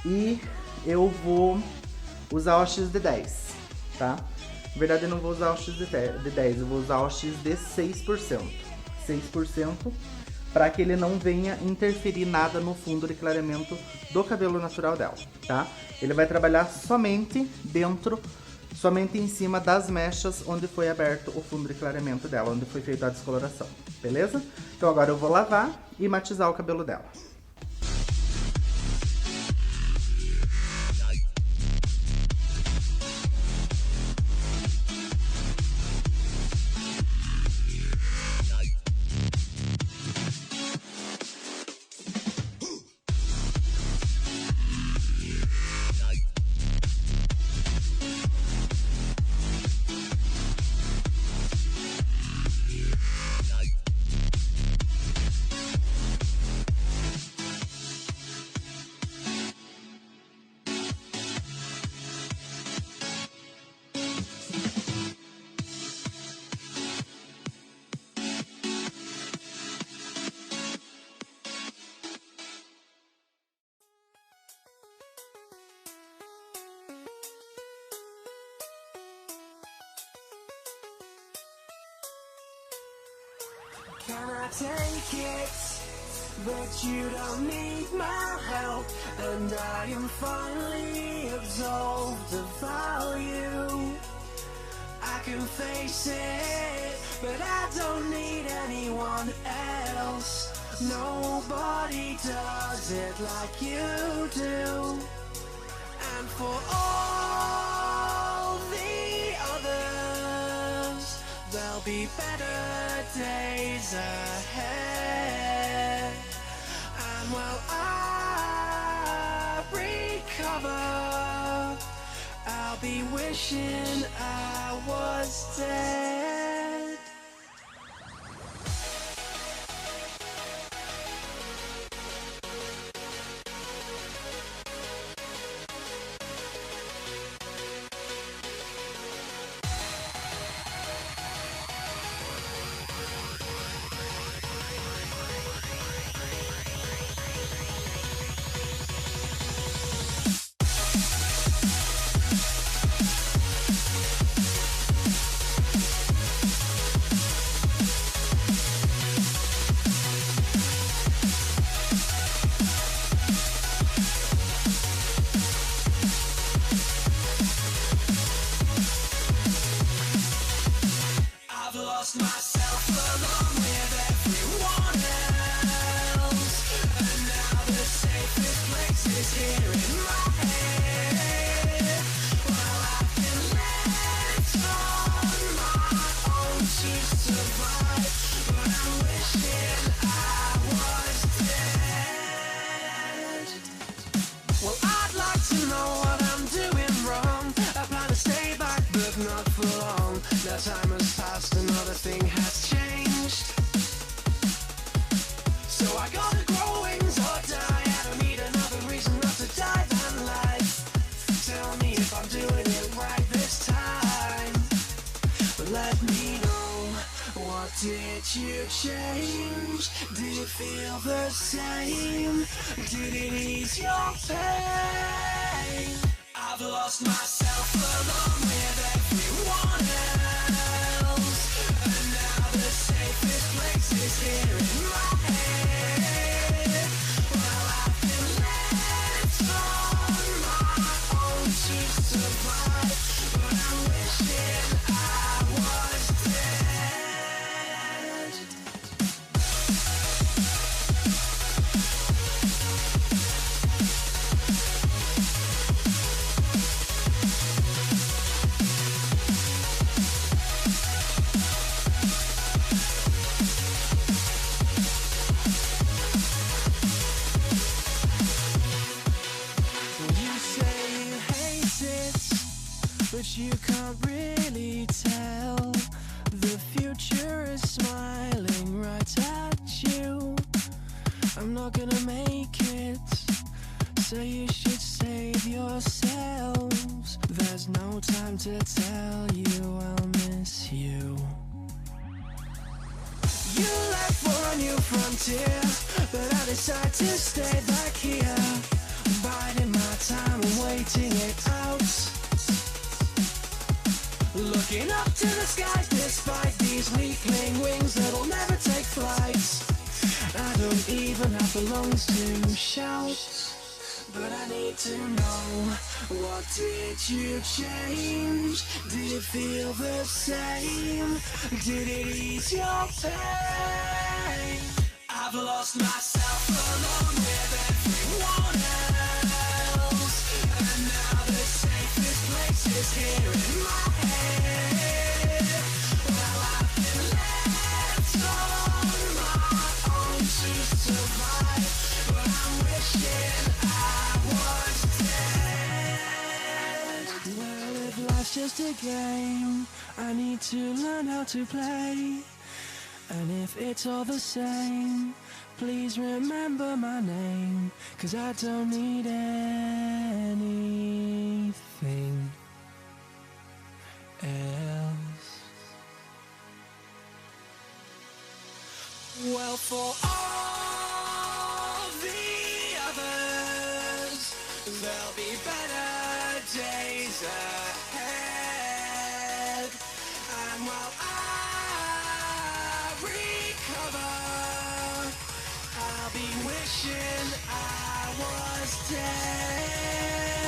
e eu vou usar o X de 10, tá? Na verdade eu não vou usar o X de 10, eu vou usar o X de 6%. 6% para que ele não venha interferir nada no fundo de clareamento do cabelo natural dela, tá? Ele vai trabalhar somente em cima das mechas onde foi aberto o fundo de clareamento dela, onde foi feita a descoloração, beleza? Então agora eu vou lavar e matizar o cabelo dela. Can I take it that you don't need my help, and I am finally absolved of value? I can face it, but I don't need anyone else. Nobody does it like you do. And for all the others, there'll be better days ahead. And while I recover, I'll be wishing I was dead. did you change? Did it feel the same? Did it ease your pain? I've lost myself along with everyone else, and now the safest place is here in my head. Well, I've been left on my own to survive, but I'm wishing I was dead. You say you hate it, but you can't really tell. The future is smiling right at you. I'm not gonna make it, so you should save yourselves. There's no time to tell you I'll miss you. You left for a new frontier, but I decide to stay back here, biding my time and waiting it out. Looking up to the skies despite these weakling wings that'll never take flight. I don't even have the lungs to shout, but I need to know, what did you change? Did it feel the same? Did it ease your pain? I've lost myself along with everyone else, and now the safest place is here in my head. Well, I've been left on my own to survive, but I'm wishing I was dead. Well, if life's just a game, I need to learn how to play. And if it's all the same, please remember my name, 'cause I don't need anything else. Well, for all the others, there'll be better days ahead. And while I recover, I'll be wishing I was dead.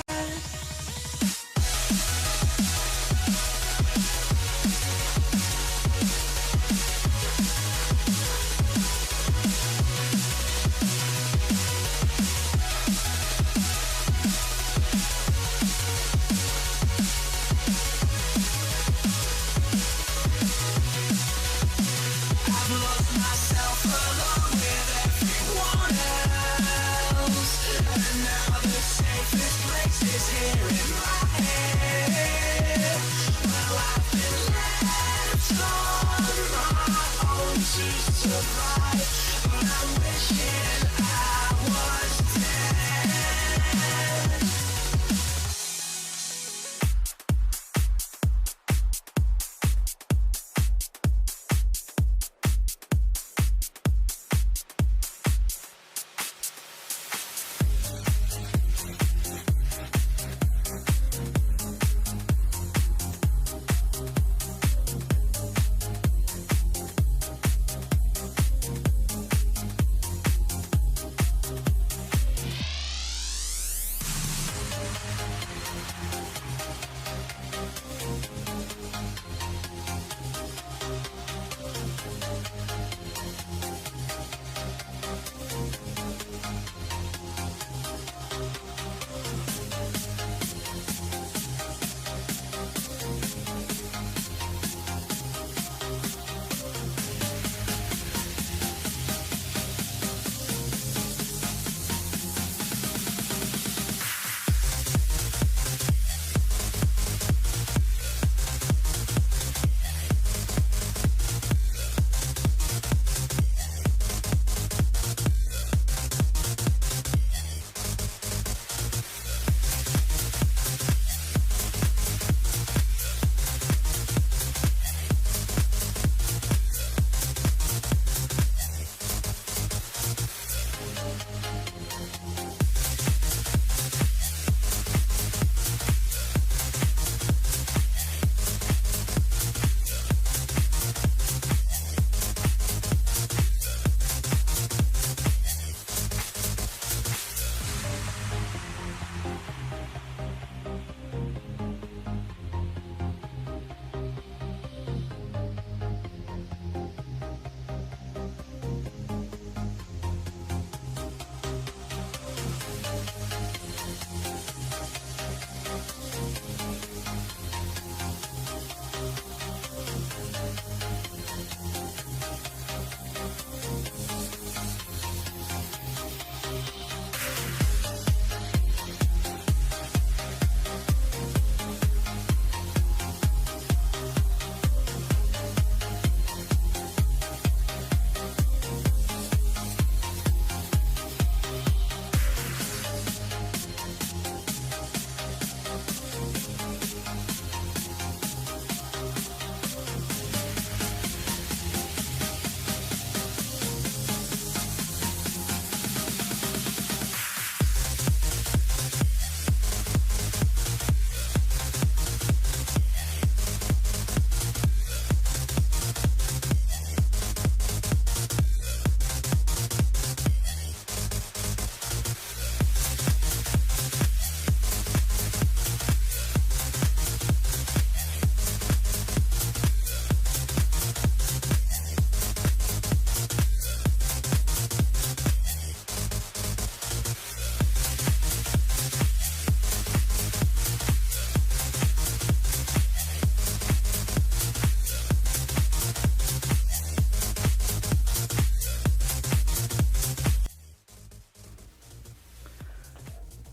I've lost myself along with everyone else, and now the safest place is here in my head. Well, I've been left on my own to survive, but I'm wishing I was dead.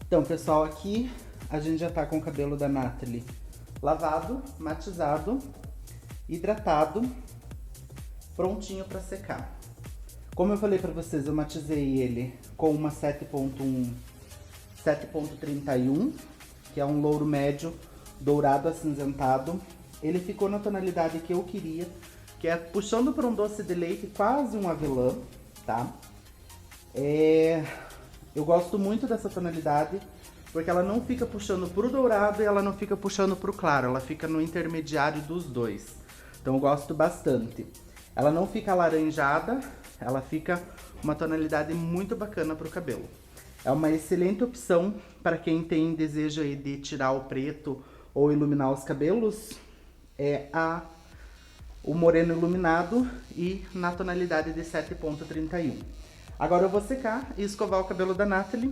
Então, pessoal, aqui a gente já tá com o cabelo da Nathalie lavado, matizado, hidratado, prontinho pra secar. Como eu falei pra vocês, eu matizei ele com uma 7.1, 7.31, que é um louro médio, dourado acinzentado. Ele ficou na tonalidade que eu queria, que é puxando para um doce de leite, quase um avelã, tá? Eu gosto muito dessa tonalidade, porque ela não fica puxando pro dourado e ela não fica puxando pro claro, ela fica no intermediário dos dois. Então eu gosto bastante. Ela não fica alaranjada, ela fica uma tonalidade muito bacana pro cabelo. É uma excelente opção para quem tem desejo aí de tirar o preto ou iluminar os cabelos. É o moreno iluminado e na tonalidade de 7.31. Agora eu vou secar e escovar o cabelo da Nathalie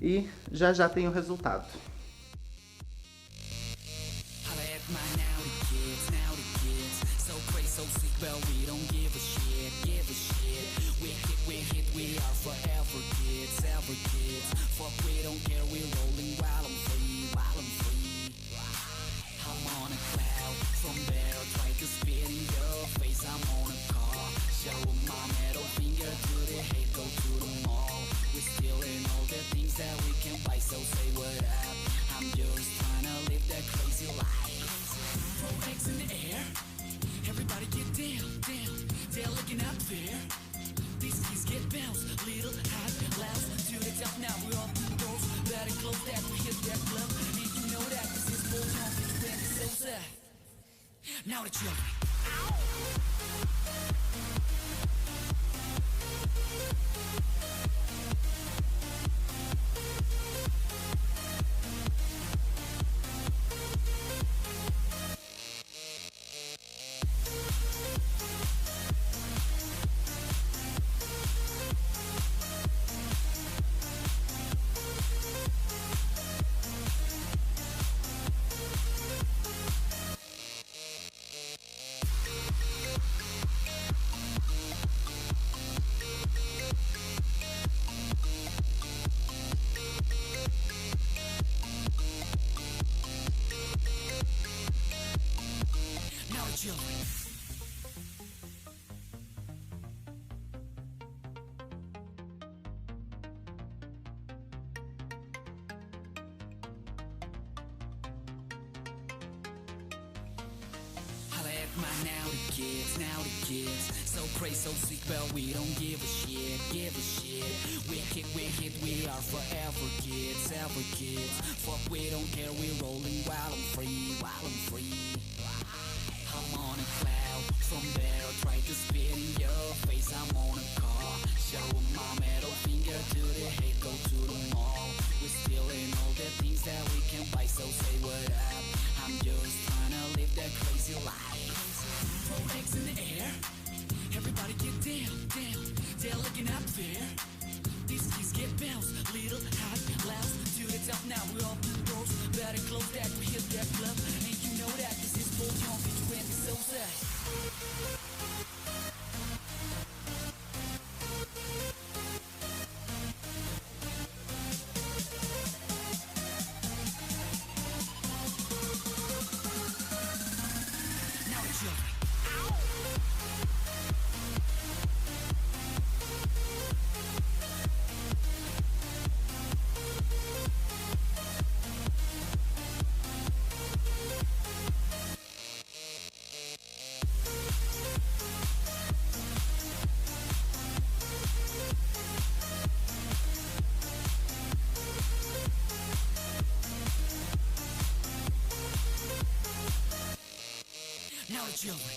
e já já tem o resultado. Now the children. Now the kids, so crazy, so sick, but we don't give a shit, We hit, we are forever kids. Fuck, we don't care, we're rolling while I'm free. I'm on a cloud, from there I'll try to spit in your face. I'm on a car, show my middle finger to the hate, go to the mall. We're stealing all the things that we can buy, so say what up. I'm just trying to live that crazy life. Throw eggs in the air, everybody get down. They're looking up there. These kids get bounced, little hot, loud. To the top now, we open the doors. Better close that, we hit that club. And you know that this is for young people and it's so sad. Now the children. Now the children.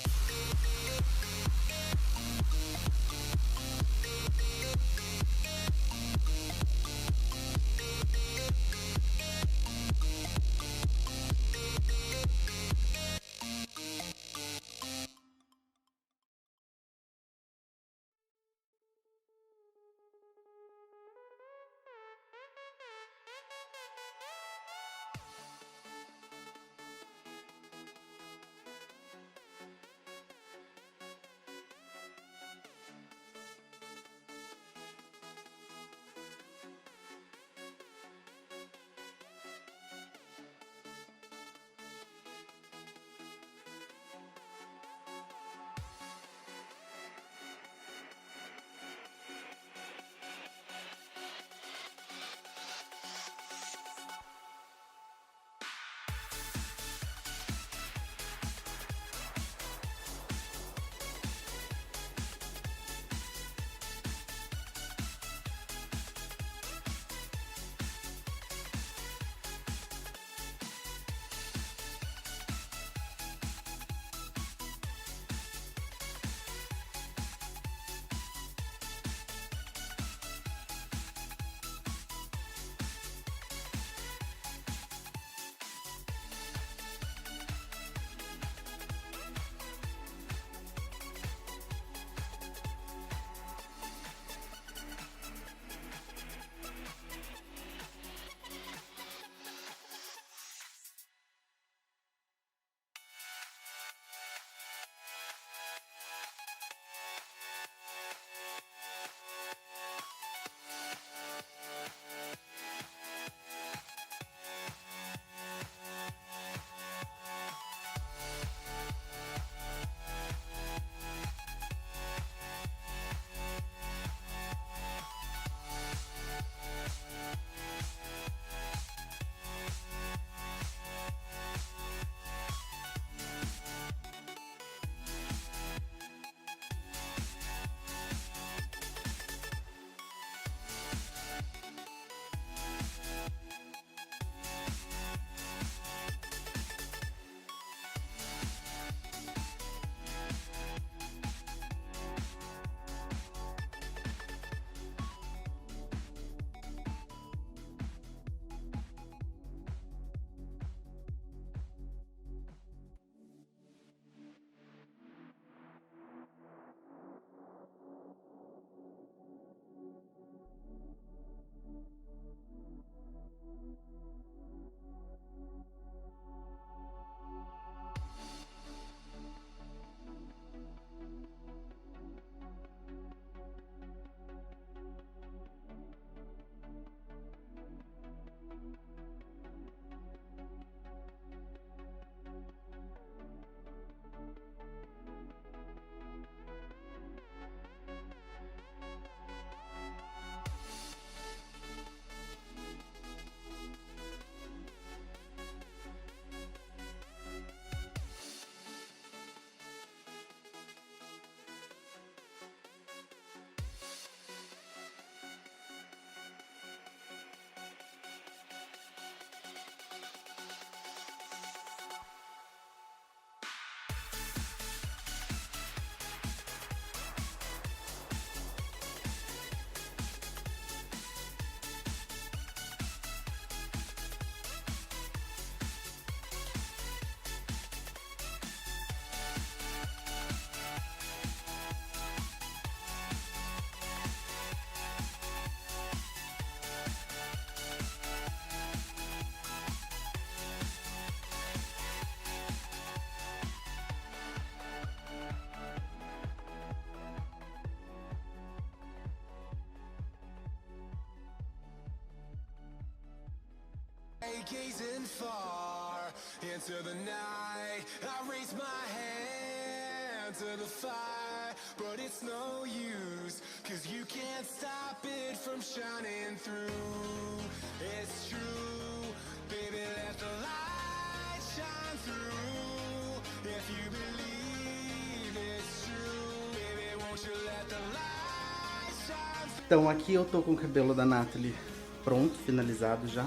gazing far into the night. I raise my hand to the fire, but it's no use, 'cause you can't stop it from shining through. It's true, baby, let the light shine through. If you believe it's true, baby, won't you let the light shine through. Então aqui eu tô com o cabelo da Nathalie pronto, finalizado já,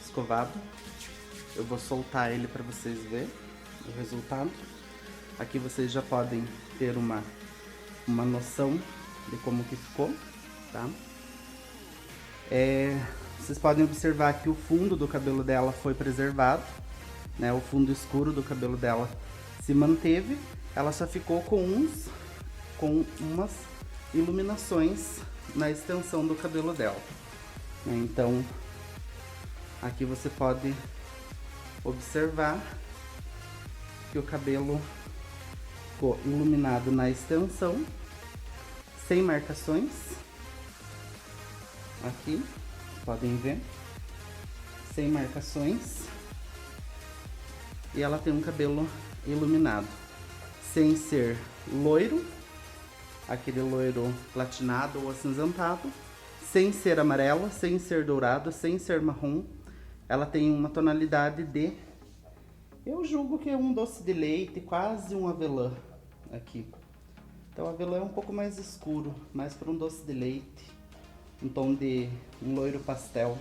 escovado. Eu vou soltar ele para vocês verem o resultado. Aqui vocês já podem ter uma noção de como que ficou, tá? Vocês podem observar que o fundo do cabelo dela foi preservado, né? O fundo escuro do cabelo dela se manteve. Ela só ficou com umas iluminações na extensão do cabelo dela. Então, aqui você pode observar que o cabelo ficou iluminado na extensão, sem marcações. Aqui, podem ver, sem marcações. E ela tem um cabelo iluminado, sem ser loiro, aquele loiro platinado ou acinzentado, sem ser amarela, sem ser dourado, sem ser marrom. Ela tem uma tonalidade de, eu julgo que é um doce de leite, quase um avelã aqui. Então o avelã é um pouco mais escuro, mais para um doce de leite, um tom de um loiro pastel,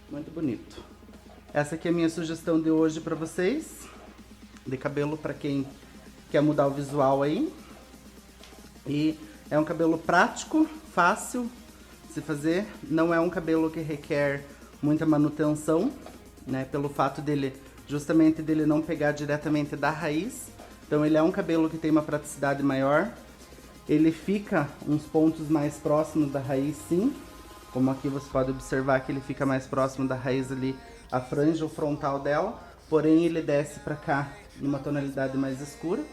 muito bonito. Essa aqui é a minha sugestão de hoje para vocês, de cabelo para quem quer mudar o visual aí. E é um cabelo prático, fácil de fazer, não é um cabelo que requer muita manutenção, né, pelo fato dele, justamente dele não pegar diretamente da raiz. Então ele é um cabelo que tem uma praticidade maior, ele fica uns pontos mais próximos da raiz, sim, como aqui você pode observar que ele fica mais próximo da raiz ali, a franja, o frontal dela, porém ele desce pra cá numa tonalidade mais escura.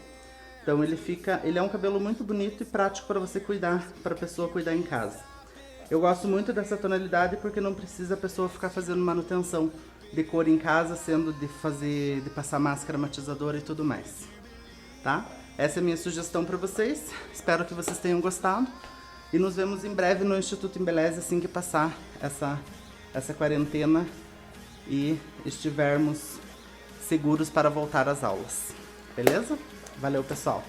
Então ele é um cabelo muito bonito e prático para você cuidar, para a pessoa cuidar em casa. Eu gosto muito dessa tonalidade porque não precisa a pessoa ficar fazendo manutenção de cor em casa, sendo de passar máscara matizadora e tudo mais, tá? Essa é a minha sugestão para vocês, espero que vocês tenham gostado e nos vemos em breve no Instituto Embeleze assim que passar essa quarentena e estivermos seguros para voltar às aulas, beleza? Valeu, pessoal!